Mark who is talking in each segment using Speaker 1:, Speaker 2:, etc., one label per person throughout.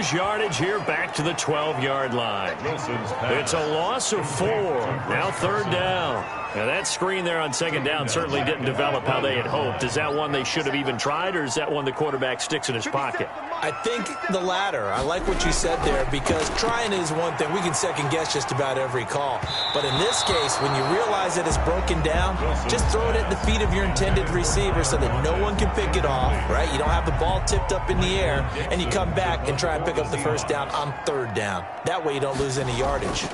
Speaker 1: lose yardage here back to the 12-yard line. It's a loss of 4. Now 3rd down. Now that screen there on 2nd down certainly didn't develop how they had hoped. Is that one they should have even tried, or is that one the quarterback sticks in his pocket?
Speaker 2: I think the latter. I like what you said there, because trying is one thing. We can second-guess just about every call. But in this case, when you realize that it's broken down, just throw it at the feet of your intended receiver so that no one can pick it off, right? You don't have the ball tipped up in the air, and you come back and try and pick up the 1st down on 3rd down. That way you don't lose any yardage.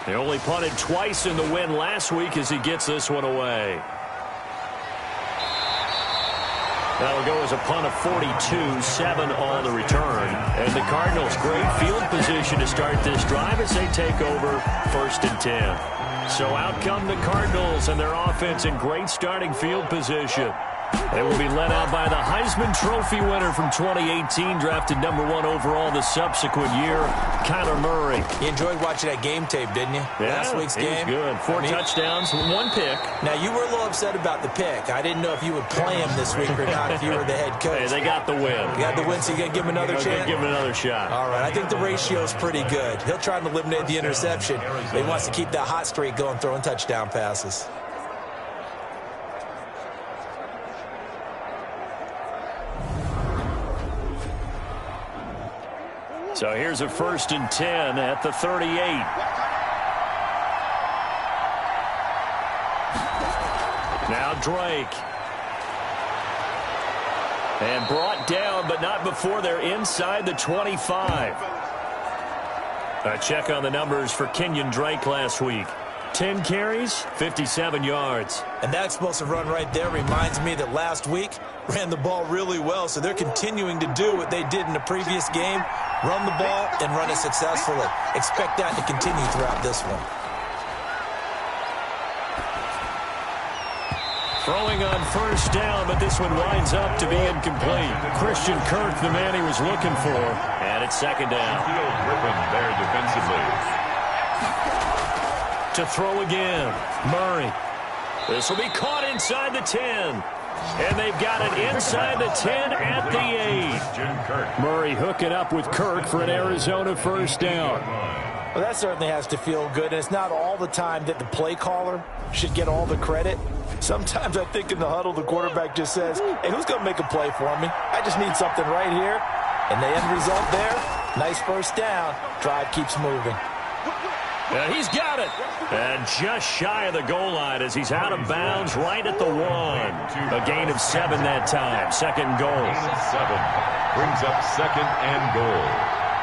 Speaker 1: They only punted twice in the win last week as he gets this one away. That'll go as a punt of 42, 7 on the return. And the Cardinals, great field position to start this drive as they take over 1st and 10. So out come the Cardinals and their offense in great starting field position. They will be led out by the Heisman Trophy winner from 2018, drafted #1 overall the subsequent year, Kyler Murray.
Speaker 2: You enjoyed watching that game tape, didn't you?
Speaker 1: Yeah,
Speaker 2: Last week's game.
Speaker 1: He was good. 4 touchdowns, 1 pick.
Speaker 2: Now, you were a little upset about the pick. I didn't know if you would play him this week or not if you were the head coach.
Speaker 1: Hey, they got the win.
Speaker 2: You got the win, so you're going to give him another chance?
Speaker 1: Give him another shot.
Speaker 2: All right, I think the ratio's pretty good. He'll try to eliminate the interception, but he wants to keep that hot streak going, throwing touchdown passes.
Speaker 1: So here's a 1st and 10 at the 38. Now Drake. And brought down, but not before they're inside the 25. A check on the numbers for Kenyon Drake last week. 10 carries, 57 yards.
Speaker 2: And that explosive run right there reminds me that last week ran the ball really well, so they're continuing to do what they did in the previous game, run the ball and run it successfully. Expect that to continue throughout this one.
Speaker 1: Throwing on 1st down, but this one winds up to be incomplete. Christian Kirk, the man he was looking for, and it's 2nd down.
Speaker 3: Griffin there defensively.
Speaker 1: To throw again, Murray. This will be caught inside the 10. And they've got it inside the 10 at the 8. Murray hooking up with Kirk for an Arizona 1st down.
Speaker 2: Well, that certainly has to feel good, and it's not all the time that the play caller should get all the credit. Sometimes I think in the huddle, the quarterback just says, hey, who's going to make a play for me? I just need something right here. And the end result there, nice 1st down. Drive keeps moving.
Speaker 1: And he's got it. And just shy of the goal line as he's out of bounds right at the 1. A gain of 7 that time. 2nd goal.
Speaker 3: 7 brings up 2nd and goal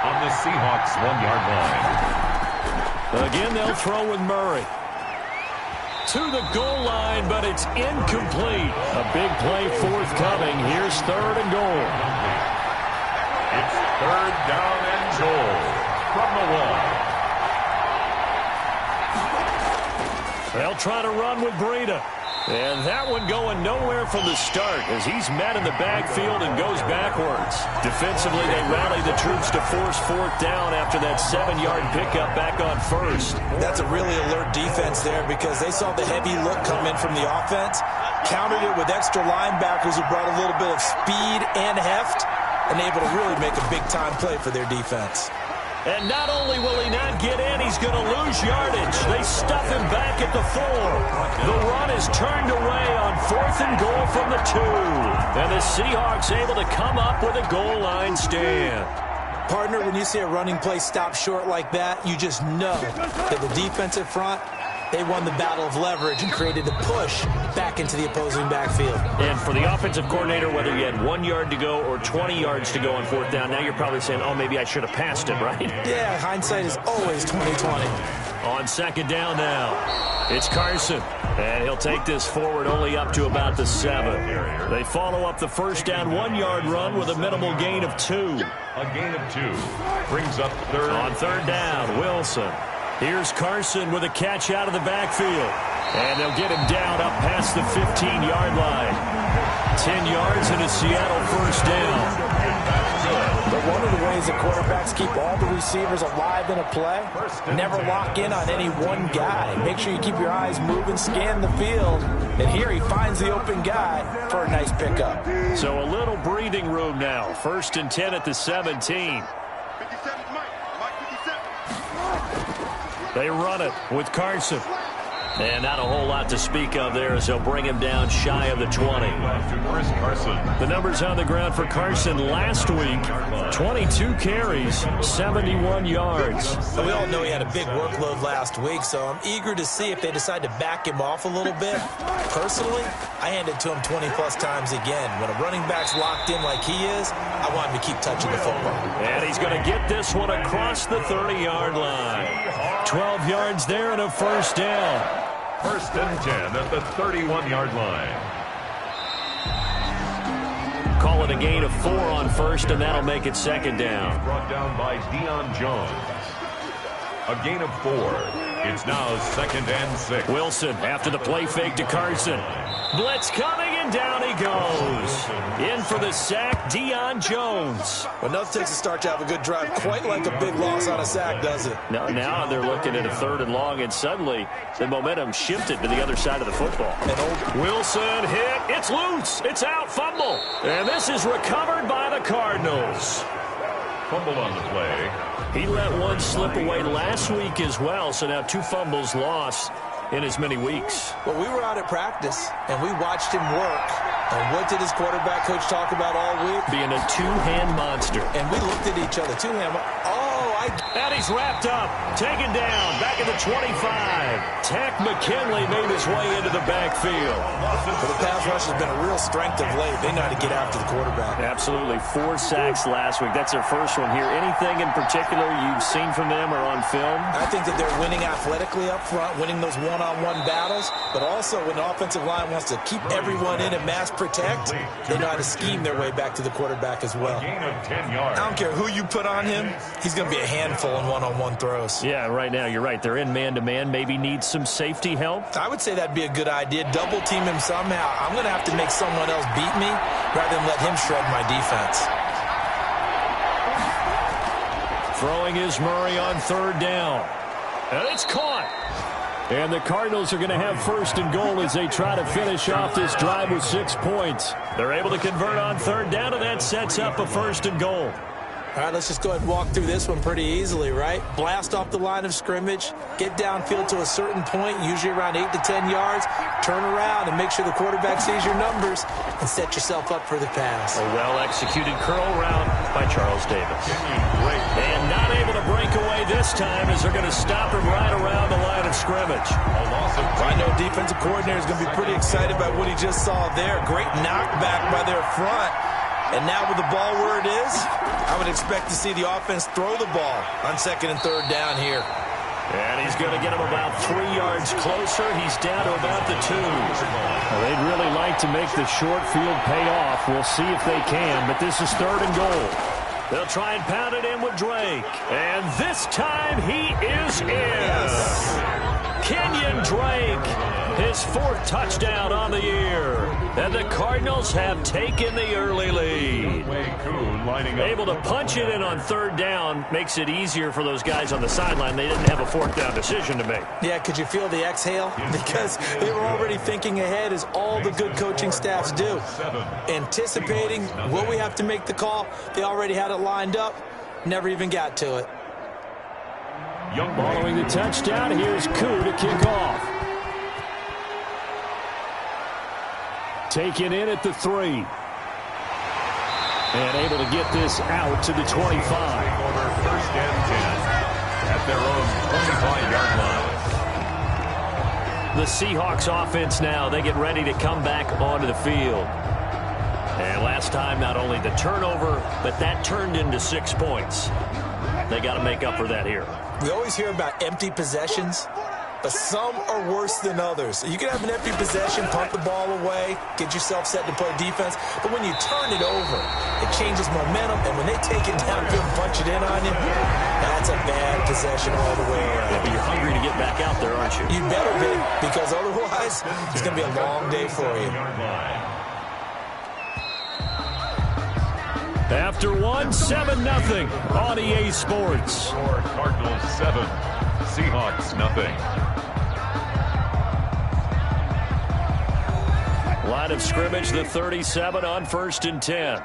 Speaker 3: on the Seahawks 1-yard line.
Speaker 1: Again, they'll throw with Murray. To the goal line, but it's incomplete. A big play forthcoming. Here's 3rd and goal.
Speaker 3: It's 3rd down and goal from the 1.
Speaker 1: They'll try to run with Breida. And that one going nowhere from the start as he's met in the backfield and goes backwards. Defensively, they rally the troops to force 4th down after that 7-yard pickup back on 1st.
Speaker 2: That's a really alert defense there because they saw the heavy look come in from the offense, countered it with extra linebackers who brought a little bit of speed and heft, and able to really make a big-time play for their defense.
Speaker 1: And not only will he not get in, he's going to lose yardage. They stuff him back at the 4. The run is turned away on 4th and goal from the 2. And the Seahawks able to come up with a goal line stand.
Speaker 2: Partner, when you see a running play stop short like that, you just know that the defensive front, they won the battle of leverage and created a push back into the opposing backfield.
Speaker 1: And for the offensive coordinator, whether you had 1 yard to go or 20 yards to go on 4th down, now you're probably saying, oh, maybe I should have passed it, right?
Speaker 2: Yeah, hindsight is always 20/20.
Speaker 1: On 2nd down now, it's Carson. And he'll take this forward only up to about the 7. They follow up the 1st down 1-yard run with a minimal gain of 2.
Speaker 3: A gain of 2 brings up 3rd.
Speaker 1: On 3rd down, Wilson. Here's Carson with a catch out of the backfield. And they'll get him down up past the 15-yard line. 10 yards and a Seattle 1st down.
Speaker 2: But one of the ways that quarterbacks keep all the receivers alive in a play. Never lock in on any one guy. Make sure you keep your eyes moving, scan the field. And here he finds the open guy for a nice pickup.
Speaker 1: So a little breathing room now. 1st and 10 at the 17. They run it with Carson. And not a whole lot to speak of there as they'll bring him down shy of the 20. The numbers on the ground for Carson last week, 22 carries, 71 yards.
Speaker 2: We all know he had a big workload last week, so I'm eager to see if they decide to back him off a little bit. Personally, I hand it to him 20-plus times again. When a running back's locked in like he is, I want him to keep touching the football.
Speaker 1: And he's going to get this one across the 30-yard line. 12 yards there and a 1st down.
Speaker 3: 1st and 10 at the 31-yard line.
Speaker 1: Call it a gain of 4 on 1st, and that'll make it 2nd down.
Speaker 3: Brought down by Deion Jones. A gain of 4. It's now 2nd and 6.
Speaker 1: Wilson after the play fake to Carson. Blitz coming, and down he goes. In for the sack, Deion Jones.
Speaker 2: Well, nothing takes a start to have a good drive quite like a big loss on a sack, does it?
Speaker 1: Now they're looking at a 3rd and long, and suddenly the momentum shifted to the other side of the football. Wilson hit. It's loose. It's out. Fumble. And this is recovered by the Cardinals.
Speaker 3: Fumble on the play.
Speaker 1: He let one slip away last week as well, so now 2 fumbles lost in as many weeks.
Speaker 2: Well, we were out at practice, and we watched him work. And what did his quarterback coach talk about all week?
Speaker 1: Being a 2-hand monster.
Speaker 2: And we looked at each other. 2-hand.
Speaker 1: And he's wrapped up, taken down, back at the 25. Tech McKinley made his way into the backfield.
Speaker 2: Well, the pass rush has been a real strength of late. They know how to get after the quarterback.
Speaker 1: Absolutely. 4 sacks last week. That's their first one here. Anything in particular you've seen from them or on film?
Speaker 2: I think that they're winning athletically up front, winning those one-on-one battles, but also when the offensive line wants to keep everyone in and mass protect, they know how to scheme their way back to the quarterback as well.
Speaker 3: Gain of 10 yards.
Speaker 2: I don't care who you put on him, he's going to be a handful in one-on-one throws.
Speaker 1: Yeah, right now, you're right. They're in man-to-man. Maybe need some safety help.
Speaker 2: I would say that'd be a good idea. Double team him somehow. I'm going to have to make someone else beat me rather than let him shred my defense.
Speaker 1: Throwing is Murray on 3rd down. And it's caught. And the Cardinals are going to have 1st and goal as they try to finish off this drive with 6 points. They're able to convert on 3rd down, and that sets up a 1st and goal.
Speaker 2: All right, let's just go ahead and walk through this one pretty easily, right? Blast off the line of scrimmage, get downfield to a certain point, usually around 8 to 10 yards, turn around and make sure the quarterback sees your numbers and set yourself up for the pass.
Speaker 1: A well-executed curl route by Charles Davis. And not able to break away this time as they're going to stop him right around the line of scrimmage.
Speaker 2: I know defensive coordinator is going to be pretty excited by what he just saw there. Great knockback by their front. And now with the ball where it is, I would expect to see the offense throw the ball on 2nd and 3rd down here.
Speaker 1: And he's going to get him about 3 yards closer. He's down to about the 2. Well, they'd really like to make the short field pay off. We'll see if they can, but this is 3rd and goal. They'll try and pound it in with Drake. And this time he is in. Yes. Kenyon Drake, his 4th touchdown on the year. And the Cardinals have taken the early lead. Able to punch it in on 3rd down makes it easier for those guys on the sideline. They didn't have a 4th down decision to make.
Speaker 2: Yeah, could you feel the exhale? Because they were already thinking ahead, as all the good coaching staffs do. Anticipating, will we have to make the call? They already had it lined up. Never even got to it.
Speaker 1: Following the touchdown, here's Koo to kick off. Taken in at the 3. And able to get this out to the 25.
Speaker 3: 1st and 10 at their own 25-yard line.
Speaker 1: The Seahawks offense now, they get ready to come back onto the field. And last time, not only the turnover, but that turned into 6 points. They got to make up for that here.
Speaker 2: We always hear about empty possessions, but some are worse than others. You can have an empty possession, punt the ball away, get yourself set to play defense, but when you turn it over, it changes momentum, and when they take it downfield and punch it in on you, that's a bad possession all the way around.
Speaker 1: Yeah, but you're hungry to get back out there, aren't you?
Speaker 2: You better be, because otherwise, it's going to be a long day for you.
Speaker 1: After one, 7-0 on EA Sports.
Speaker 3: Cardinals 7, Seahawks nothing.
Speaker 1: Line of scrimmage, the 37 on 1st and 10.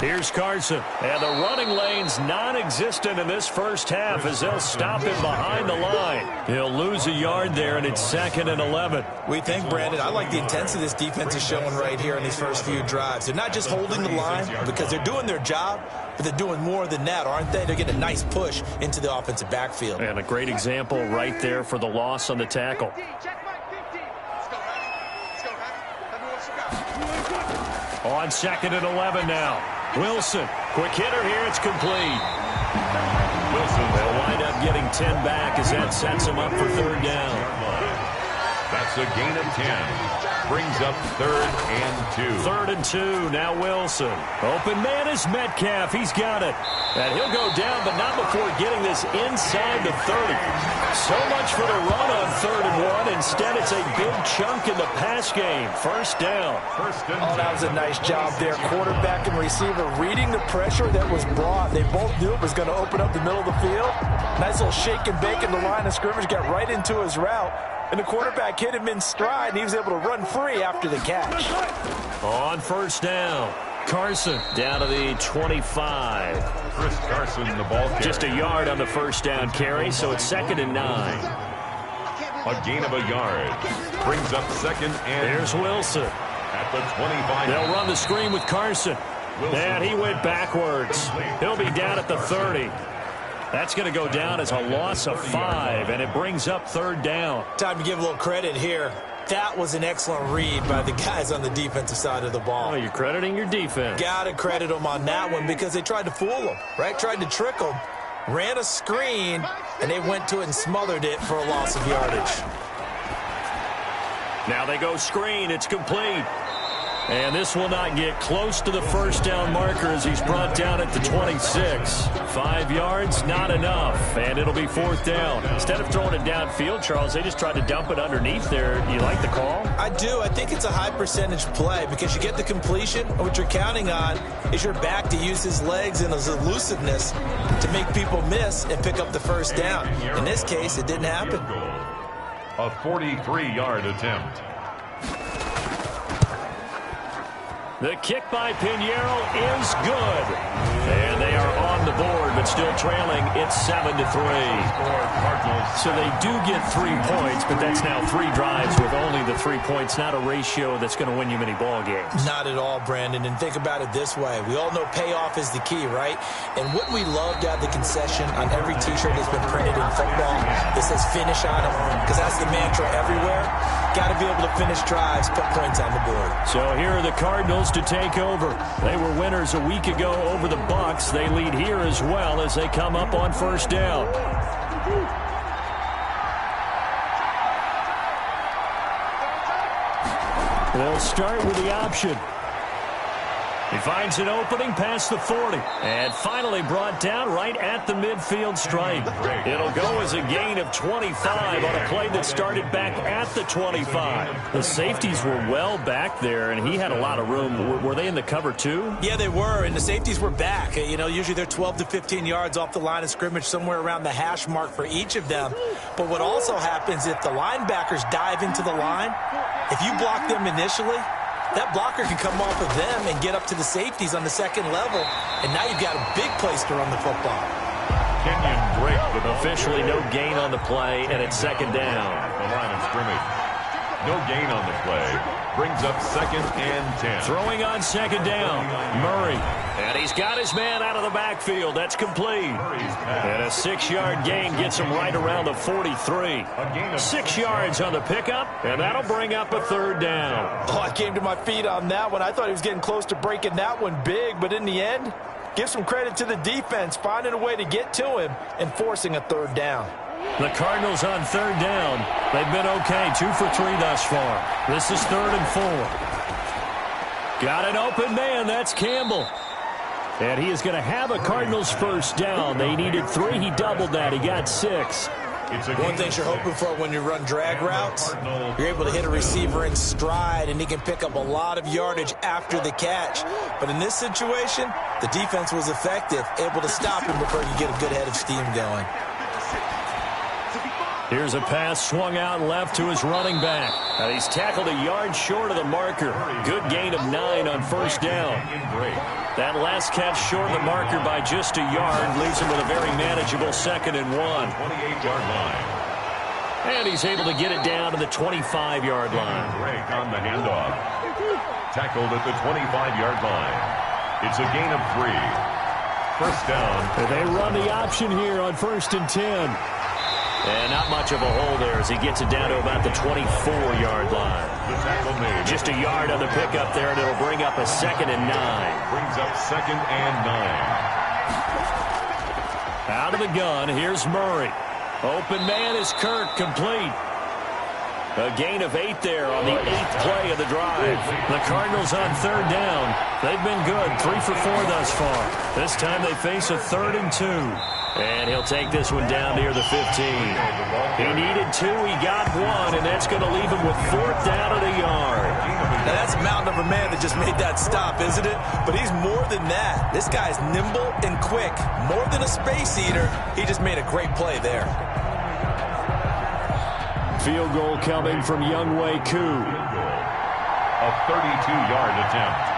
Speaker 1: Here's Carson, and the running lane's non-existent in this first half as they'll stop him behind the line. He'll lose a yard there, and it's 2nd and 11.
Speaker 2: We think, Brandon, I like the intensity this defense is showing right here in these first few drives. They're not just holding the line because they're doing their job, but they're doing more than that, aren't they? They're getting a nice push into the offensive backfield.
Speaker 1: And a great example right there for the loss on the tackle. On 2nd and 11 now. Wilson, quick hitter here, it's complete. Wilson will wind up getting 10 back as that sets him up for 3rd down.
Speaker 3: That's a gain of 10. Brings up 3rd and 2.
Speaker 1: 3rd and 2, now Wilson. Open man is Metcalf, he's got it. And he'll go down, but not before getting this inside the 30. So much for the run on 3rd and 1. Instead, it's a big chunk in the pass game. 1st down.
Speaker 2: Oh, that was a nice job there. Quarterback and receiver reading the pressure that was brought. They both knew it was going to open up the middle of the field. Nice little shake and bake in the line of scrimmage, got right into his route. And the quarterback hit him in stride, and he was able to run free after the catch.
Speaker 1: On 1st down, Carson down to the 25.
Speaker 3: Chris Carson, the ball carrier.
Speaker 1: Just a yard on the 1st down carry, so it's 2nd and 9.
Speaker 3: A gain of a yard. Brings up 2nd and...
Speaker 1: There's Wilson.
Speaker 3: At the 25.
Speaker 1: They'll run the screen with Carson.
Speaker 3: Wilson.
Speaker 1: And he went backwards. He'll be down at the 30. That's going to go down as a loss of 5, and it brings up 3rd down.
Speaker 2: Time to give a little credit here. That was an excellent read by the guys on the defensive side of the ball.
Speaker 1: Oh, you're crediting your defense.
Speaker 2: Got to credit them on that one because they tried to fool them, right? Tried to trick them. Ran a screen, and they went to it and smothered it for a loss of yardage.
Speaker 1: Now they go screen. It's complete. And this will not get close to the 1st down marker as he's brought down at the 26. 5 yards, not enough. And it'll be 4th down. Instead of throwing it downfield, Charles, they just tried to dump it underneath there. Do you like the call?
Speaker 2: I do. I think it's a high percentage play because you get the completion. And what you're counting on is your back to use his legs and his elusiveness to make people miss and pick up the 1st down. In this case, it didn't happen.
Speaker 3: A 43-yard attempt.
Speaker 1: The kick by Pinheiro is good. And they are on the board, but still trailing. It's 7-3. So they do get 3 points, but that's now 3 drives with only the 3 points. Not a ratio that's going to win you many ball games.
Speaker 2: Not at all, Brandon. And think about it this way. We all know payoff is the key, right? And wouldn't we love to have the concession on every T-shirt that's been printed in football that says finish on it? Because that's the mantra everywhere. Got to be able to finish drives, put points on the board.
Speaker 1: So here are the Cardinals to take over. They were winners a week ago over the Bucs. They lead here as well as they come up on 1st down. They'll start with the option. He finds an opening past the 40. And finally brought down right at the midfield stripe. It'll go as a gain of 25 on a play that started back at the 25. The safeties were well back there, and he had a lot of room. Were they in the cover too?
Speaker 2: Yeah, they were, and the safeties were back. You know, usually they're 12 to 15 yards off the line of scrimmage, somewhere around the hash mark for each of them. But what also happens if the linebackers dive into the line, if you block them initially, that blocker can come off of them and get up to the safeties on the 2nd level, and now you've got a big place to run the football.
Speaker 3: Kenyon break with
Speaker 1: officially no gain on the play, and it's 2nd down.
Speaker 3: the line of scrimmage. No gain on the play. Brings up 2nd and 10.
Speaker 1: Throwing on 2nd down, Murray. And he's got his man out of the backfield. That's complete. And a 6-yard gain gets him right around the 43. 6 yards on the pickup, and that'll bring up a 3rd down.
Speaker 2: Oh, I came to my feet on that one. I thought he was getting close to breaking that one big, but in the end, give some credit to the defense, finding a way to get to him and forcing a 3rd down.
Speaker 1: The Cardinals on 3rd down. They've been okay, 2 for 3 thus far. This is 3rd and 4. Got an open man, that's Campbell. And he is going to have a Cardinals 1st down. They needed 3, he doubled that, he got 6.
Speaker 2: One thing you're hoping for when you run drag routes, you're able to hit a receiver in stride, and he can pick up a lot of yardage after the catch. But in this situation, the defense was effective, able to stop him before you get a good head of steam going.
Speaker 1: Here's a pass swung out left to his running back. He's tackled a yard short of the marker. Good gain of 9 on first down. That last catch short of the marker by just a yard leaves him with a very manageable 2nd and 1.
Speaker 3: 28-yard line.
Speaker 1: And he's able to get it down to the 25-yard line.
Speaker 3: Break on the handoff. Tackled at the 25-yard line. It's a gain of 3. First down.
Speaker 1: They run the option here on 1st and 10. And not much of a hole there as he gets it down to about the 24-yard line.
Speaker 3: The tackle made.
Speaker 1: Just a yard on the pickup there, and it'll bring up a 2nd and 9.
Speaker 3: Brings up 2nd and 9.
Speaker 1: Out of the gun, here's Murray. Open man is Kirk, complete. A gain of 8 there on the 8th play of the drive. The Cardinals on 3rd down. They've been good, 3 for 4 thus far. This time they face a 3rd and 2. And he'll take this one down near the 15. He needed 2, he got 1, and that's going to leave him with 4th down at a yard.
Speaker 2: Now that's a mountain of a man that just made that stop, isn't it? But he's more than that. This guy's nimble and quick. More than a space eater, he just made a great play there.
Speaker 1: Field goal coming from Younghoe Koo.
Speaker 3: A 32-yard attempt.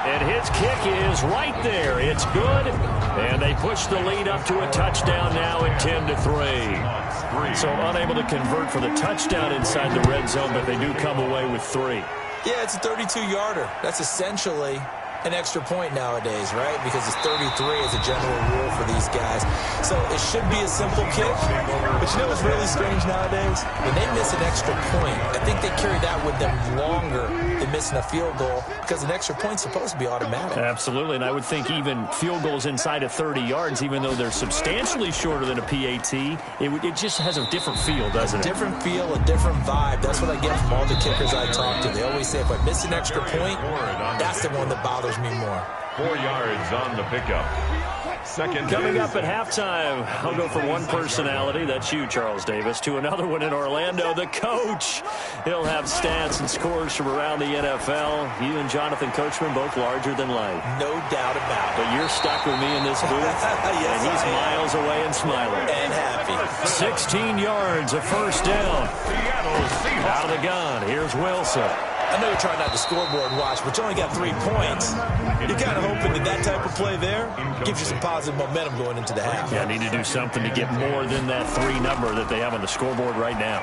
Speaker 1: And his kick is right there. It's good. And they push the lead up to a touchdown now at 10-3. So unable to convert for the touchdown inside the red zone, but they do come away with 3.
Speaker 2: Yeah, it's a 32-yarder. That's essentially an extra point nowadays, right? Because it's 33 as a general rule for these guys. So it should be a simple kick. But you know what's really strange nowadays? When they miss an extra point, I think they carry that with them longer than missing a field goal because an extra point's supposed to be automatic.
Speaker 1: Absolutely, and I would think even field goals inside of 30 yards, even though they're substantially shorter than a PAT, it just has a different feel, doesn't it?
Speaker 2: A different feel, a different vibe. That's what I get from all the kickers I talk to. They always say if I miss an extra point, that's the one that bothers me more.
Speaker 3: 4 yards on the pickup. Second.
Speaker 1: Coming up at halftime, I'll go from one personality, that's you, Charles Davis, to another one in Orlando, the coach. He'll have stats and scores from around the NFL. You and Jonathan Coachman both larger than life.
Speaker 2: No doubt about it.
Speaker 1: But you're stuck with me in this booth,
Speaker 2: yes,
Speaker 1: and he's miles away and smiling.
Speaker 2: And happy.
Speaker 1: 16 yards, a first down. Out of the gun, here's Wilson.
Speaker 2: I know you're trying not to scoreboard watch, but you only got 3 points. You're kind of hoping that type of play there gives you some positive momentum going into the half.
Speaker 1: Yeah, need to do something to get more than that 3 number that they have on the scoreboard right now.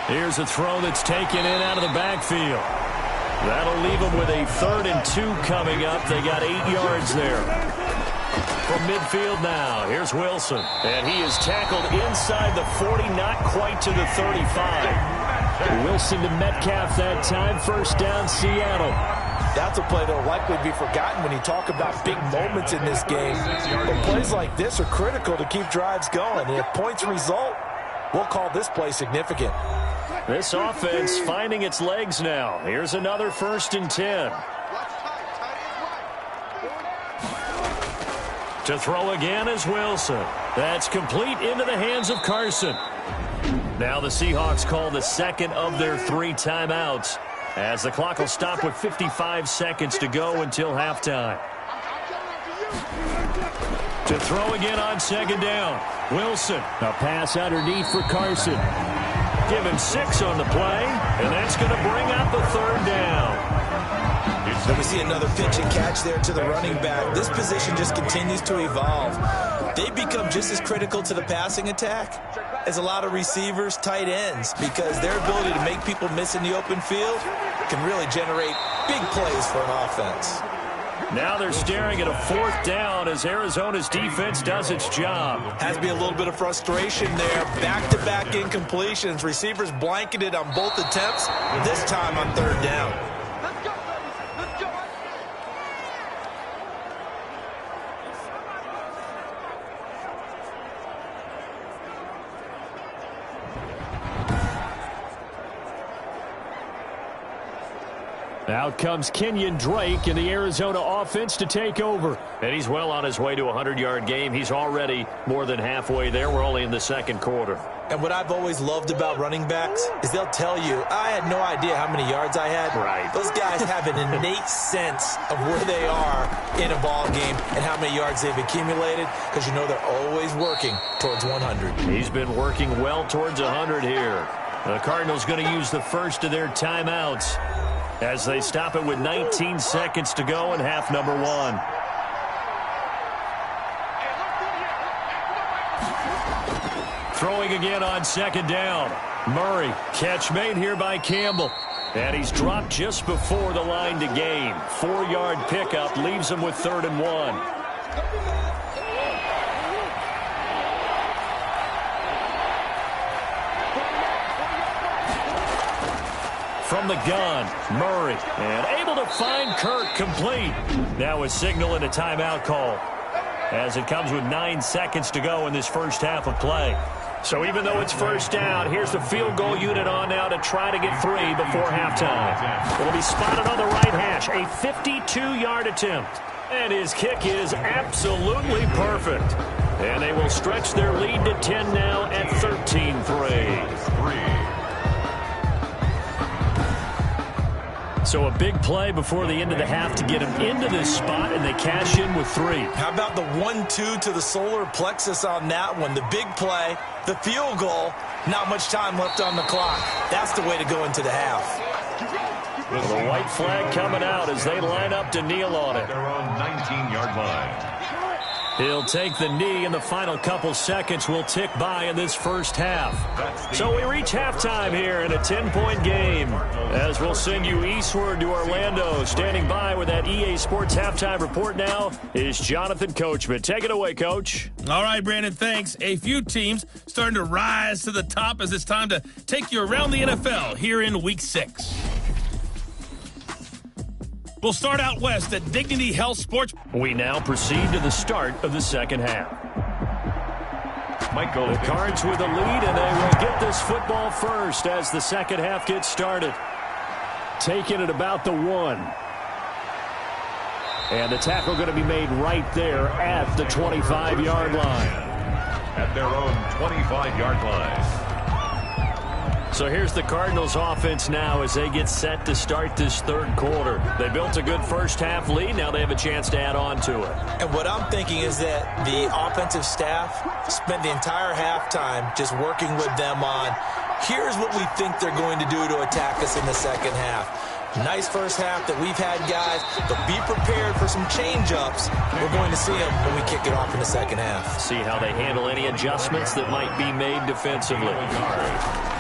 Speaker 1: Here's a throw that's taken in out of the backfield. That'll leave them with a 3rd and 2 coming up. They got 8 yards there. From midfield now, here's Wilson. And he is tackled inside the 40, not quite to the 35. Wilson to Metcalf that time. First down, Seattle.
Speaker 2: That's a play that will likely be forgotten when you talk about big moments in this game. But plays like this are critical to keep drives going. And if points result, we'll call this play significant.
Speaker 1: This offense finding its legs now. Here's another 1st and 10. To throw again is Wilson. That's complete into the hands of Carson. Now the Seahawks call the 2nd of their 3 timeouts as the clock will stop with 55 seconds to go until halftime. To throw again on 2nd down. Wilson. A pass underneath for Carson. Give him 6 on the play, and that's going to bring up the 3rd down.
Speaker 2: So we see another pitch and catch there to the running back. This position just continues to evolve. They become just as critical to the passing attack as a lot of receivers, tight ends, because their ability to make people miss in the open field can really generate big plays for an offense.
Speaker 1: Now they're staring at a 4th down as Arizona's defense does its job.
Speaker 2: Has to be a little bit of frustration there. Back-to-back incompletions. Receivers blanketed on both attempts, this time on 3rd down.
Speaker 1: Out comes Kenyon Drake in the Arizona offense to take over. And he's well on his way to a 100-yard game. He's already more than halfway there. We're only in the second quarter.
Speaker 2: And what I've always loved about running backs is they'll tell you, I had no idea how many yards I had.
Speaker 1: Right.
Speaker 2: Those guys have an innate sense of where they are in a ball game and how many yards they've accumulated, because you know they're always working towards 100.
Speaker 1: He's been working well towards 100 here. The Cardinals going to use the first of their timeouts as they stop it with 19 seconds to go in half number 1. Throwing again on second down. Murray, catch made here by Campbell. And he's dropped just before the line to gain. 4-yard pickup leaves him with 3rd and 1. From the gun, Murray, and able to find Kirk complete. Now a signal and a timeout call as it comes with 9 seconds to go in this first half of play. So even though it's first down, here's the field goal unit on now to try to get 3 before halftime. It'll be spotted on the right hash, a 52-yard attempt. And his kick is absolutely perfect. And they will stretch their lead to 10 now at 13-3. So a big play before the end of the half to get him into this spot, and they cash in with 3.
Speaker 2: How about the 1-2 to the solar plexus on that one? The big play, the field goal, not much time left on the clock. That's the way to go into the half.
Speaker 1: Well, the white flag coming out as they line up to kneel on it.
Speaker 3: Their own 19-yard line.
Speaker 1: He'll take the knee, and the final couple seconds will tick by in this first half. So we reach halftime here in a 10-point game, as we'll send you eastward to Orlando. Standing by with that EA Sports halftime report now is Jonathan Coachman. Take it away, Coach.
Speaker 4: All right, Brandon, thanks. A few teams starting to rise to the top as it's time to take you around the NFL here in Week 6. We'll start out west at Dignity Health Sports.
Speaker 1: We now proceed to the start of the second half.
Speaker 3: Michael.
Speaker 1: The Cards with the lead, and they will get this football first as the second half gets started. Taking it about the 1. And the tackle going to be made right there at the 25-yard line.
Speaker 3: At their own 25-yard line.
Speaker 1: So here's the Cardinals offense now as they get set to start this third quarter. They built a good first half lead. Now they have a chance to add on to it.
Speaker 2: And what I'm thinking is that the offensive staff spent the entire halftime just working with them on, here's what we think they're going to do to attack us in the second half. Nice first half that we've had, guys, but be prepared for some change-ups. We're going to see them when we kick it off in the second half.
Speaker 1: See how they handle any adjustments that might be made defensively.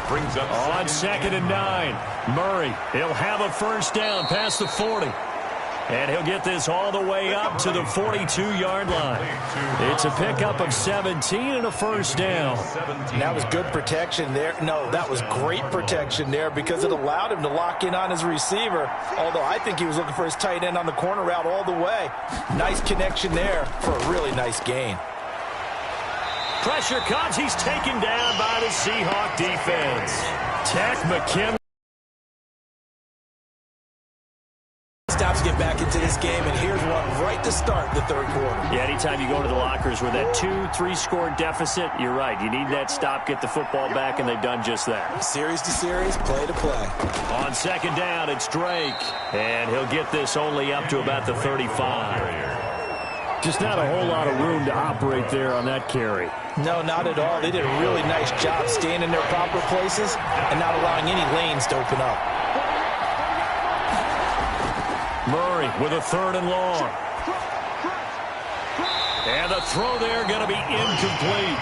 Speaker 3: Brings up
Speaker 1: on second and 9. Murray, he'll have a first down past the 40. And he'll get this all the way up to the 42-yard line. It's a pickup of 17 and a first down.
Speaker 2: That was good protection there. No, that was great protection there because it allowed him to lock in on his receiver, although I think he was looking for his tight end on the corner route all the way. Nice connection there for a really nice gain.
Speaker 1: Pressure comes. He's taken down by the Seahawk defense. Tech McKinley.
Speaker 2: Stops get back into this game, and here's one right to start the third quarter.
Speaker 1: Yeah, anytime you go to the lockers with that 2-3 score deficit, you're right. You need that stop, get the football back, and they've done just that.
Speaker 2: Series to series, play to play.
Speaker 1: On second down, it's Drake. And he'll get this only up to about the 35. Just not a whole lot of room to operate there on that carry.
Speaker 2: No, not at all. They did a really nice job staying in their proper places and not allowing any lanes to open up.
Speaker 1: Murray with a 3rd and long. And the throw there going to be incomplete.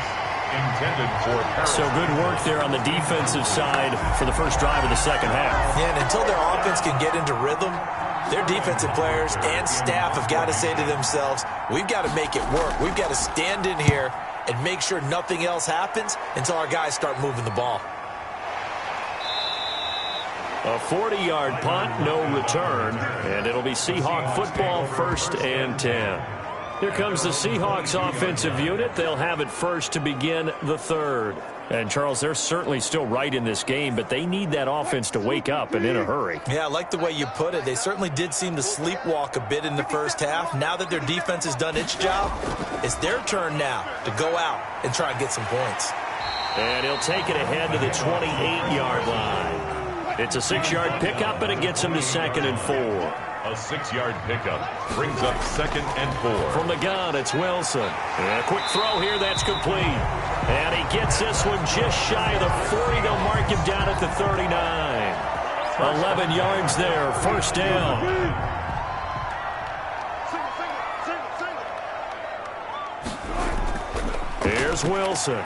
Speaker 3: Intended for Paris.
Speaker 1: So good work there on the defensive side for the first drive of the second half.
Speaker 2: Yeah, and until their offense can get into rhythm, their defensive players and staff have got to say to themselves, we've got to make it work. We've got to stand in here and make sure nothing else happens until our guys start moving the ball.
Speaker 1: A 40-yard punt, no return, and it'll be Seahawk football, 1st and 10. Here comes the Seahawks offensive unit. They'll have it first to begin the third. And, Charles, they're certainly still right in this game, but they need that offense to wake up and in a hurry.
Speaker 2: Yeah, I like the way you put it. They certainly did seem to sleepwalk a bit in the first half. Now that their defense has done its job, it's their turn now to go out and try and get some points.
Speaker 1: And he'll take it ahead to the 28-yard line. It's a 6-yard pickup, and it gets him to 2nd and 4.
Speaker 3: A 6-yard pickup brings up 2nd and 4.
Speaker 1: From the gun, it's Wilson. And a quick throw here, that's complete. And he gets this one just shy of the 40. They'll mark him down at the 39. 11 yards there, first down. Here's Wilson.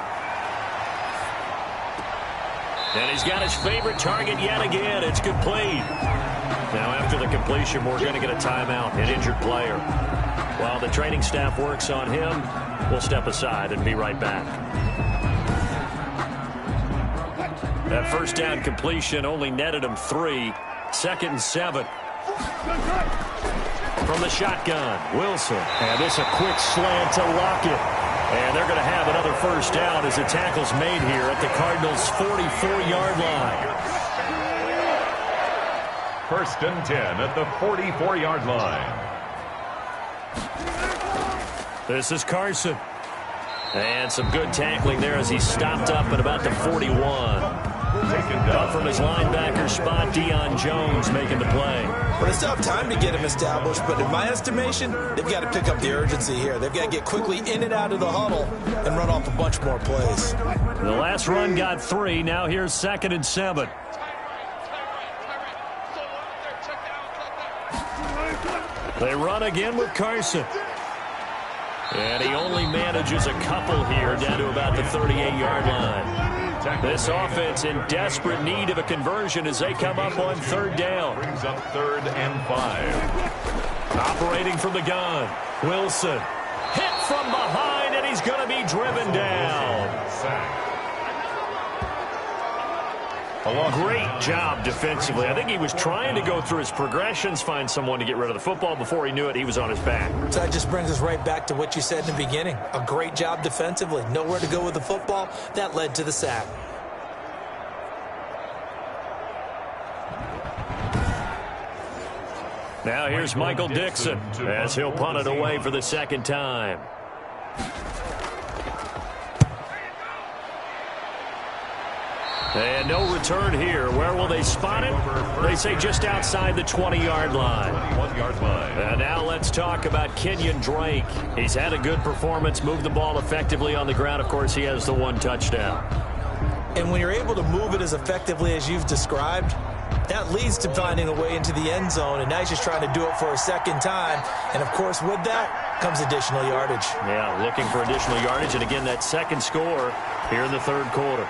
Speaker 1: And he's got his favorite target yet again. It's complete. Now, after the completion, we're going to get a timeout, an injured player. While the training staff works on him, we'll step aside and be right back. That first down completion only netted him 3. 2nd and 7. From the shotgun, Wilson. And this a quick slant to Lockett. And they're going to have another first down as the tackle's made here at the Cardinals' 44-yard line.
Speaker 3: 1st and 10 at the 44-yard line.
Speaker 1: This is Carson. And some good tackling there as he stopped up at about the 41. Up from his linebacker spot, Deion Jones making the play.
Speaker 2: Well, they still have time to get him established, but in my estimation, they've got to pick up the urgency here. They've got to get quickly in and out of the huddle and run off a bunch more plays.
Speaker 1: The last run got 3. Now here's 2nd and 7. They run again with Carson. And he only manages a couple here down to about the 38-yard line. This offense in desperate need of a conversion as they come up on 3rd down.
Speaker 3: Brings up 3rd and 5.
Speaker 1: Operating from the gun, Wilson. Hit from behind, and he's going to be driven down.
Speaker 3: Sack.
Speaker 1: Great job defensively. I think he was trying to go through his progressions, find someone to get rid of the football. Before he knew it, he was on his back.
Speaker 2: So that just brings us right back to what you said in the beginning. A great job defensively. Nowhere to go with the football. That led to the sack.
Speaker 1: Now here's Michael Dixon as he'll punt it away for the 2nd time. And no return here. Where will they spot it? They say just outside the 20-yard line.
Speaker 3: 21-yard line.
Speaker 1: And now let's talk about Kenyon Drake. He's had a good performance, moved the ball effectively on the ground. Of course, he has the 1 touchdown.
Speaker 2: And when you're able to move it as effectively as you've described, that leads to finding a way into the end zone, and now he's just trying to do it for a 2nd time. And, of course, with that comes additional yardage.
Speaker 1: Yeah, looking for additional yardage. And, again, that 2nd score here in the 3rd quarter.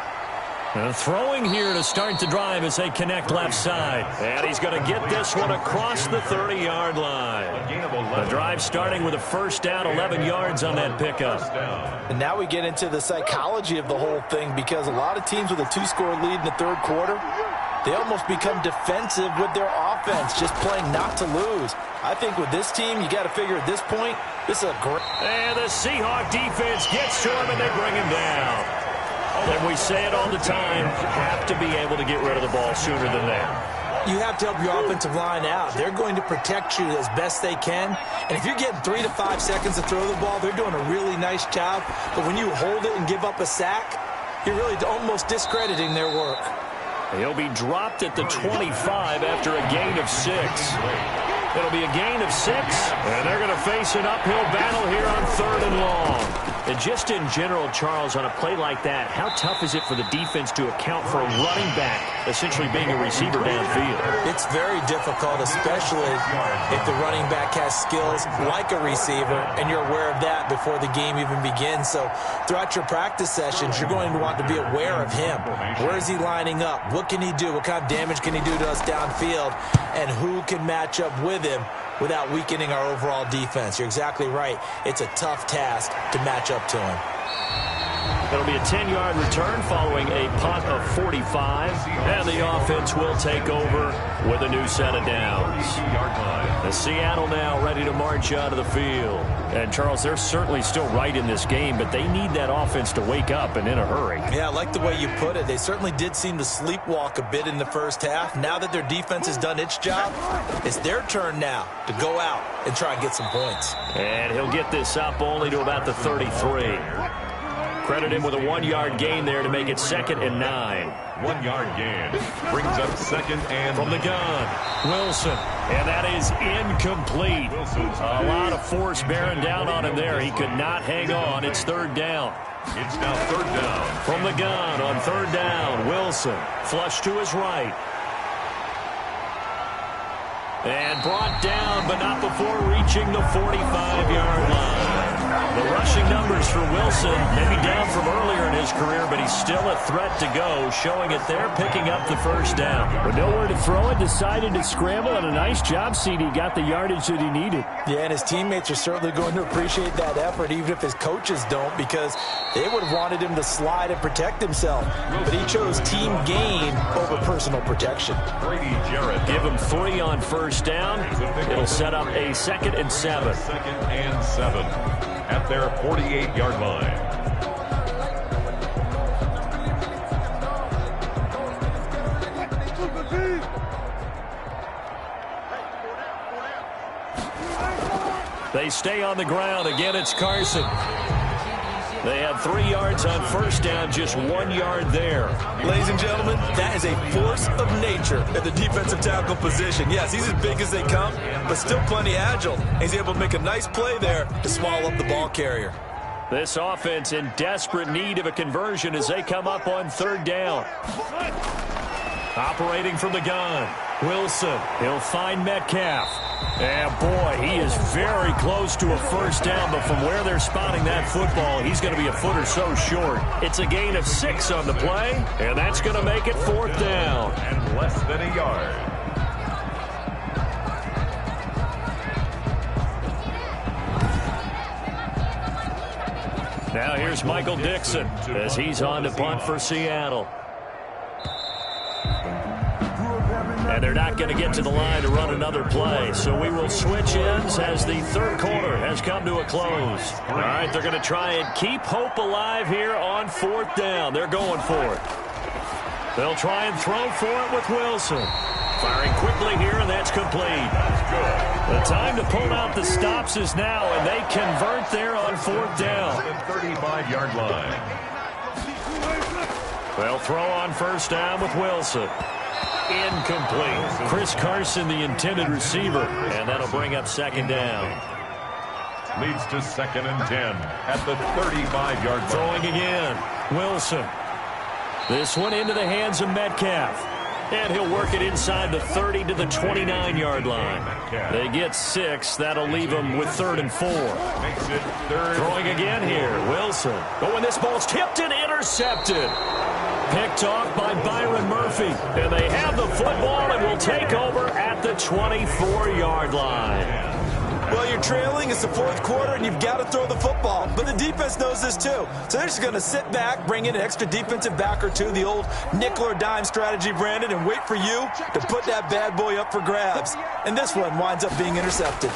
Speaker 1: And throwing here to start the drive as they connect left side. And he's going to get this one across the 30-yard line. The drive starting with a first down, 11 yards on that pickup.
Speaker 2: And now we get into the psychology of the whole thing, because a lot of teams with a 2-score lead in the 3rd quarter, they almost become defensive with their offense, just playing not to lose. I think with this team, you got to figure at this point, this is a great...
Speaker 1: And the Seahawk defense gets to him, and they bring him down. And we say it all the time, have to be able to get rid of the ball sooner than that.
Speaker 2: You have to help your offensive line out. They're going to protect you as best they can. And if you're getting 3 to 5 seconds to throw the ball, they're doing a really nice job. But when you hold it and give up a sack, you're really almost discrediting their work.
Speaker 1: He'll be dropped at the 25 after a gain of 6. It'll be a gain of 6, and they're going to face an uphill battle here on 3rd and long. And just in general, Charles, on a play like that, how tough is it for the defense to account for a running back essentially being a receiver downfield?
Speaker 2: It's very difficult, especially if the running back has skills like a receiver, and you're aware of that before the game even begins. So throughout your practice sessions, you're going to want to be aware of him. Where is he lining up? What can he do? What kind of damage can he do to us downfield? And who can match up with him without weakening our overall defense? You're exactly right. It's a tough task to match up to him.
Speaker 1: It'll be a 10-yard return following a punt of 45. And the offense will take over with a new set of downs. The Seattle now ready to march out of the field. And, Charles, they're certainly still right in this game, but they need that offense to wake up and in a hurry.
Speaker 2: Yeah, I like the way you put it. They certainly did seem to sleepwalk a bit in the first half. Now that their defense has done its job, it's their turn now to go out and try and get some points.
Speaker 1: And he'll get this up only to about the 33. Credit him with a 1-yard gain there to make it 2nd and 9.
Speaker 3: 1-yard gain brings up 2nd and
Speaker 1: from the gun. Wilson. And that is incomplete. A lot of force bearing down on him there. He could not hang on. It's 3rd down.
Speaker 3: It's now 3rd down.
Speaker 1: From the gun on 3rd down. Wilson. Flush to his right. And brought down, but not before reaching the 45-yard line. The rushing numbers for Wilson, maybe down from earlier in his career, but he's still a threat to go, showing it there, picking up the 1st down.
Speaker 5: With nowhere to throw it, decided to scramble, and a nice job, CD. Got the yardage that he needed.
Speaker 2: Yeah, and his teammates are certainly going to appreciate that effort, even if his coaches don't, because they would have wanted him to slide and protect himself. But he chose team gain over personal protection.
Speaker 3: Brady Jarrett.
Speaker 1: Give him 3 on 1st down. It'll set up a 2nd and 7.
Speaker 3: 2nd and 7 at their 48-yard line.
Speaker 1: They stay on the ground. Again, it's Carson. They had 3 yards on 1st down, just 1 yard there.
Speaker 2: Ladies and gentlemen, that is a force of nature at the defensive tackle position. Yes, he's as big as they come, but still plenty agile. He's able to make a nice play there to swallow up the ball carrier.
Speaker 1: This offense in desperate need of a conversion as they come up on 3rd down. Operating from the gun, Wilson. He'll find Metcalf. And, boy, he is very close to a 1st down, but from where they're spotting that football, he's going to be a foot or so short. It's a gain of 6 on the play, and that's going to make it 4th down.
Speaker 3: And less than a yard.
Speaker 1: Now here's Michael Dixon as he's on to punt for Seattle. And they're not going to get to the line to run another play. So we will switch ends as the 3rd quarter has come to a close. All right, they're going to try and keep hope alive here on 4th down. They're going for it. They'll try and throw for it with Wilson. Firing quickly here, and that's complete. The time to pull out the stops is now, and they convert there on 4th down.
Speaker 3: 35-yard line.
Speaker 1: They'll throw on 1st down with Wilson. Incomplete. Chris Carson, the intended receiver, and that'll bring up 2nd down.
Speaker 3: Leads to 2nd and 10 at the 35-yard line.
Speaker 1: Throwing again. Wilson. This one into the hands of Metcalf. And he'll work it inside the 30 to the 29-yard line. They get 6. That'll leave them with 3rd and 4.
Speaker 3: Makes it 3rd.
Speaker 1: Throwing again here. Wilson. Oh, and this ball's tipped and intercepted. Picked off by Byron Murphy. And they have the football and will take over at the 24-yard line.
Speaker 2: Well, you're trailing. It's the 4th quarter, and you've got to throw the football. But the defense knows this, too. So they're just going to sit back, bring in an extra defensive back or two, the old nickel or dime strategy, Brandon, and wait for you to put that bad boy up for grabs. And this one winds up being intercepted.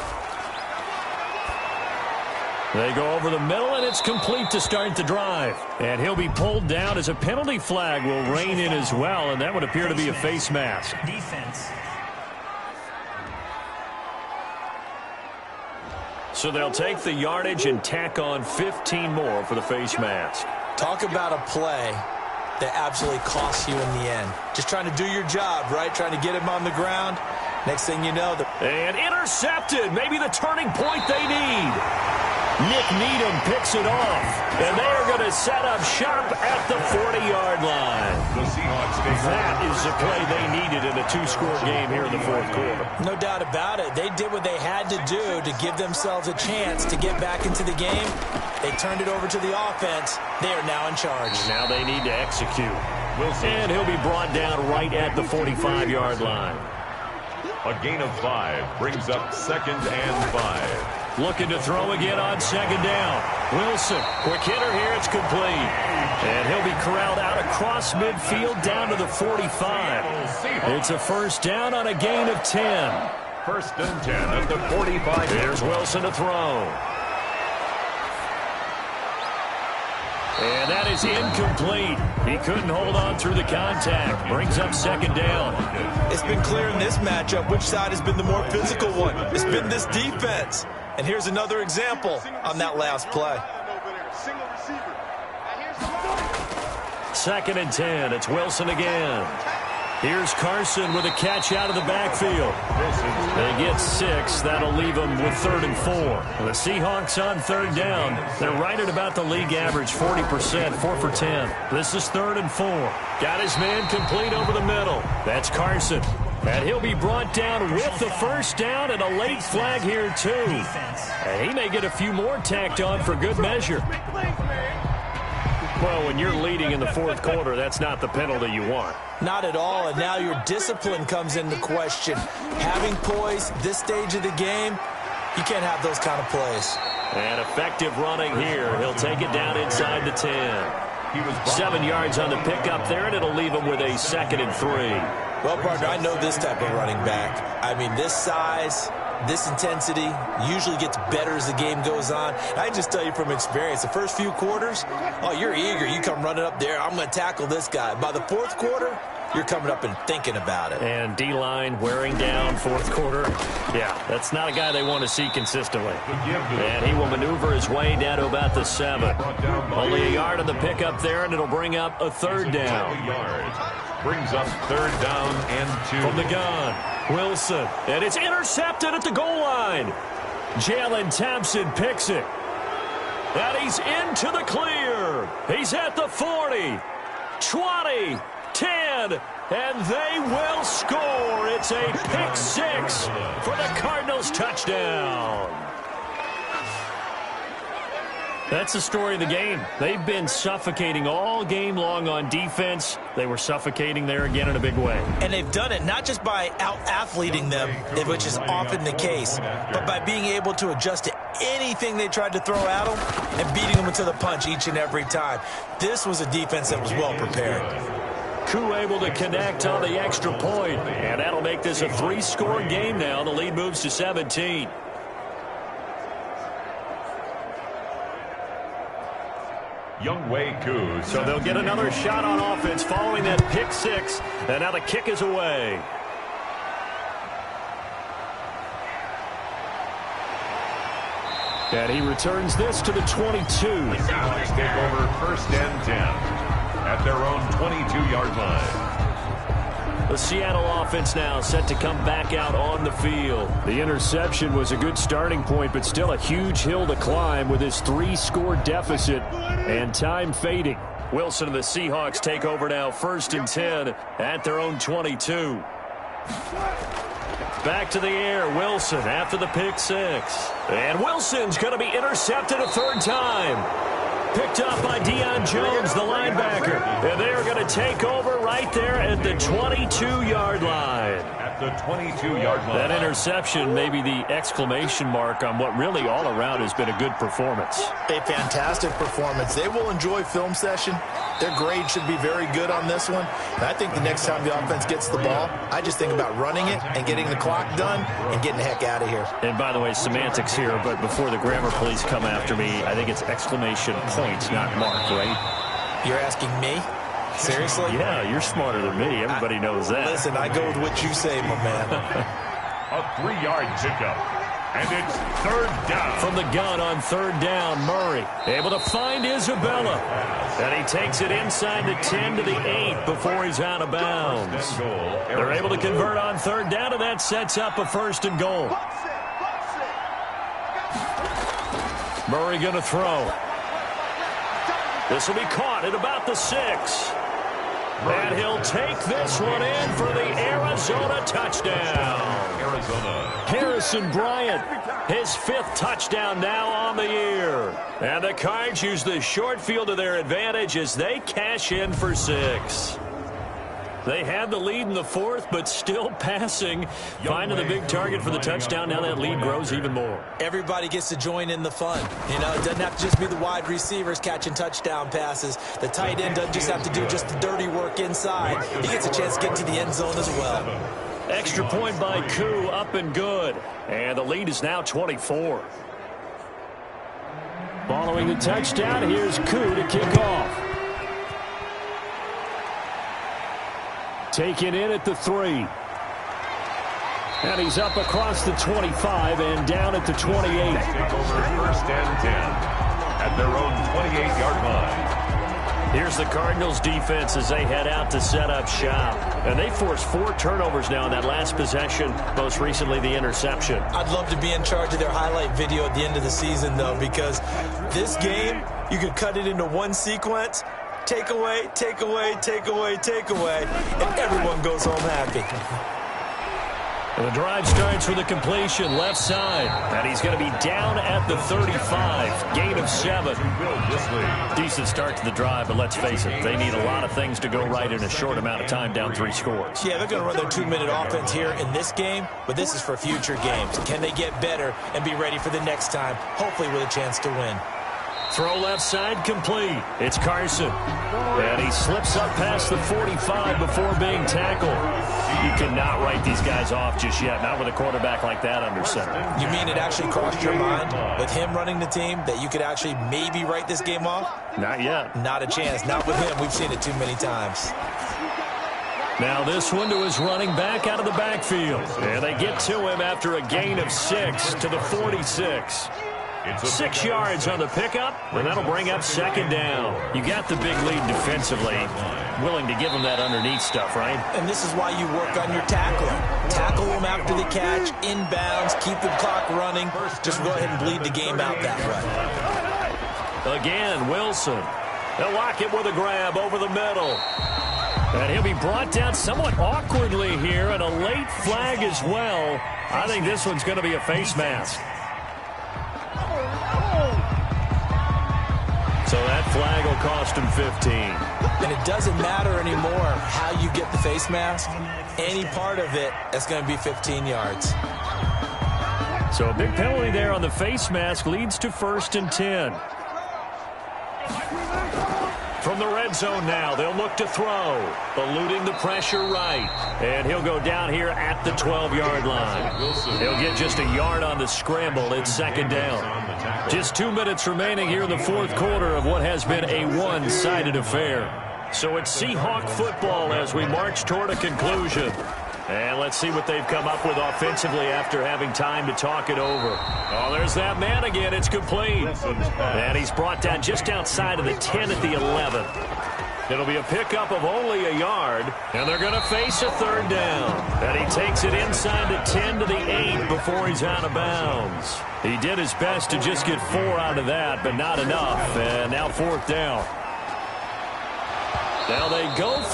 Speaker 1: They go over the middle, and it's complete to start the drive. And he'll be pulled down as a penalty flag will rein in as well, and that would appear to be a face mask.
Speaker 5: Defense.
Speaker 1: So they'll take the yardage and tack on 15 more for the face mask.
Speaker 2: Talk about a play that absolutely costs you in the end. Just trying to do your job, right? Trying to get him on the ground. Next thing you know,
Speaker 1: and intercepted. Maybe the turning point they need. Nick Needham picks it off. And they are going to set up shop at the 40-yard line.
Speaker 3: The Seahawks
Speaker 1: that is the play they needed in a 2-score game here in the 4th quarter.
Speaker 2: No doubt about it. They did what they had to do to give themselves a chance to get back into the game. They turned it over to the offense. They are now in charge.
Speaker 1: Now they need to execute. And he'll be brought down right at the 45-yard line.
Speaker 3: A gain of 5 brings up 2nd and 5.
Speaker 1: Looking to throw again on second down. Wilson, quick hitter here. It's complete. And he'll be corralled out across midfield down to the 45. It's a first down on a gain of 10.
Speaker 3: First and 10 at the 45.
Speaker 1: Here's Wilson to throw. And that is incomplete. He couldn't hold on through the contact. Brings up second down.
Speaker 2: It's been clear in this matchup which side has been the more physical one. It's been this defense. And here's another example on that last play.
Speaker 1: Second and 10. It's Wilson again. Here's Carson with a catch out of the backfield. They get 6. That'll leave them with 3rd and 4. The Seahawks on third down. They're right at about the league average, 40%, 4 for 10. This is 3rd and 4. Got his man complete over the middle. That's Carson. And he'll be brought down with the first down and a late flag here, too. And he may get a few more tacked on for good measure. Well, when you're leading in the fourth quarter, that's not the penalty you want.
Speaker 2: Not at all, and now your discipline comes into question. Having poise this stage of the game, you can't have those kind of plays.
Speaker 1: And effective running here. He'll take it down inside the 10. 7 yards on the pickup there, and it'll leave him with a 2nd and 3.
Speaker 2: Well, partner, I know this type of running back. I mean, this size, this intensity usually gets better as the game goes on. And I just tell you from experience, the first few quarters, oh, you're eager. You come running up there, I'm going to tackle this guy. By the fourth quarter, you're coming up and thinking about it.
Speaker 1: And D-line wearing down fourth quarter. Yeah, that's not a guy they want to see consistently. And he will maneuver his way down to about the 7. Only a yard on the pickup there, and it'll bring up a 3rd down.
Speaker 3: Brings up 3rd down and 2.
Speaker 1: From the gun, Wilson. And it's intercepted at the goal line. Jalen Thompson picks it. And he's into the clear. He's at the 40, 20, 10, and they will score. It's a pick 6 for the Cardinals touchdown. That's the story of the game. They've been suffocating all game long on defense. They were suffocating there again in a big way.
Speaker 2: And they've done it not just by out-athleting them, which is often the case, but by being able to adjust to anything they tried to throw at them and beating them into the punch each and every time. This was a defense that was well prepared.
Speaker 1: Koo able to connect on the extra point, and that'll make this a 3-score game now. The lead moves to 17.
Speaker 3: Younghoe Koo.
Speaker 1: So they'll get another shot on offense following that pick 6, and now the kick is away. And he returns this to the 22.
Speaker 3: The Seahawks take over 1st and 10 at their own 22-yard line.
Speaker 1: The Seattle offense now set to come back out on the field. The interception was a good starting point, but still a huge hill to climb with his 3-score deficit and time fading. Wilson and the Seahawks take over now 1st and 10 at their own 22. Back to the air, Wilson after the pick 6. And Wilson's going to be intercepted a 3rd time. Picked up by Deion Jones, the linebacker. And they are going to take over right there at the 22-yard line.
Speaker 3: At the 22-yard line.
Speaker 1: That interception may be the exclamation mark on what really all around has been a good performance.
Speaker 6: A fantastic performance. They will enjoy film session. Their grade should be very good on this one. And I think the next time the offense gets the ball, I just think about running it and getting the clock done and getting the heck out of here.
Speaker 1: And by the way, semantics here, but before the grammar police come after me, I think it's exclamation point, not mark, right?
Speaker 2: You're asking me? Seriously?
Speaker 1: Yeah, you're smarter than me. Everybody knows that.
Speaker 2: Listen, I go with what you say, my man.
Speaker 3: A 3-yard pickup. And it's 3rd down.
Speaker 1: From the gun on 3rd down, Murray able to find Isabella. And he takes it inside the 10 to the 8 before he's out of bounds. They're able to convert on 3rd down, and that sets up a 1st and goal. Murray going to throw. This will be caught at about the 6. And he'll take this one in for the Arizona touchdown. Harrison Bryant, his 5th touchdown now on the year. And the Cards use the short field to their advantage as they cash in for 6. They had the lead in the fourth, but still passing, finding the big target for the touchdown. Now that lead grows even more.
Speaker 2: Everybody gets to join in the fun. You know, it doesn't have to just be the wide receivers catching touchdown passes. The tight end doesn't just have to do just the dirty work inside. He gets a chance to get to the end zone as well.
Speaker 1: Extra point by Koo, up and good. And the lead is now 24.
Speaker 5: Following the touchdown, here's Koo to kick off. Taken in at the 3. And he's up across the 25 and down at the 28.
Speaker 3: Take over first and 10 at their own 28-yard line.
Speaker 1: Here's the Cardinals defense as they head out to set up shop. And they forced 4 turnovers now in that last possession, most recently the interception.
Speaker 2: I'd love to be in charge of their highlight video at the end of the season, though, because this game, you could cut it into one sequence, take away, take away, take away, take away, and everyone goes home happy.
Speaker 1: The drive starts with a completion left side, and he's going to be down at the 35, gain of 7. Decent start to the drive, but let's face it, they need a lot of things to go right in a short amount of time, down 3 scores.
Speaker 2: Yeah, they're going to run their 2-minute offense here in this game, but this is for future games. Can they get better and be ready for the next time, hopefully with a chance to win?
Speaker 1: Throw left side complete. It's Carson. And he slips up past the 45 before being tackled. You cannot write these guys off just yet, not with a quarterback like that under center.
Speaker 2: You mean it actually crossed your mind with him running the team that you could actually maybe write this game off?
Speaker 1: Not yet.
Speaker 2: Not a chance. Not with him. We've seen it too many times.
Speaker 1: Now this one to his running back out of the backfield. And they get to him after a gain of 6 to the 46. 6 yards on the pickup, and that'll bring up second down. You got the big lead defensively. Willing to give them that underneath stuff, right?
Speaker 2: And this is why you work on your tackling. Tackle them after the catch, inbounds, keep the clock running. Just go ahead and bleed the game out that way.
Speaker 1: Again, Wilson. They'll lock it with a grab over the middle. And he'll be brought down somewhat awkwardly here, and a late flag as well. I think this one's going to be a face mask. So that flag will cost him 15.
Speaker 2: And it doesn't matter anymore how you get the face mask. Any part of it, that's going to be 15 yards.
Speaker 1: So a big penalty there on the face mask leads to 1st and 10. From the red zone now, they'll look to throw. Eluding the pressure right. And he'll go down here at the 12-yard line. He'll get just a yard on the scramble. It's second down. Just 2 minutes remaining here in the fourth quarter of what has been a one-sided affair. So it's Seahawk football as we march toward a conclusion. And let's see what they've come up with offensively after having time to talk it over. Oh, there's that man again. It's complete. And he's brought down just outside of the 10 at the 11. It'll be a pickup of only a yard, and they're going to face a third down. And he takes it inside the 10 to the 8 before he's out of bounds. He did his best to just get 4 out of that, but not enough. And now 4th down. Now they go for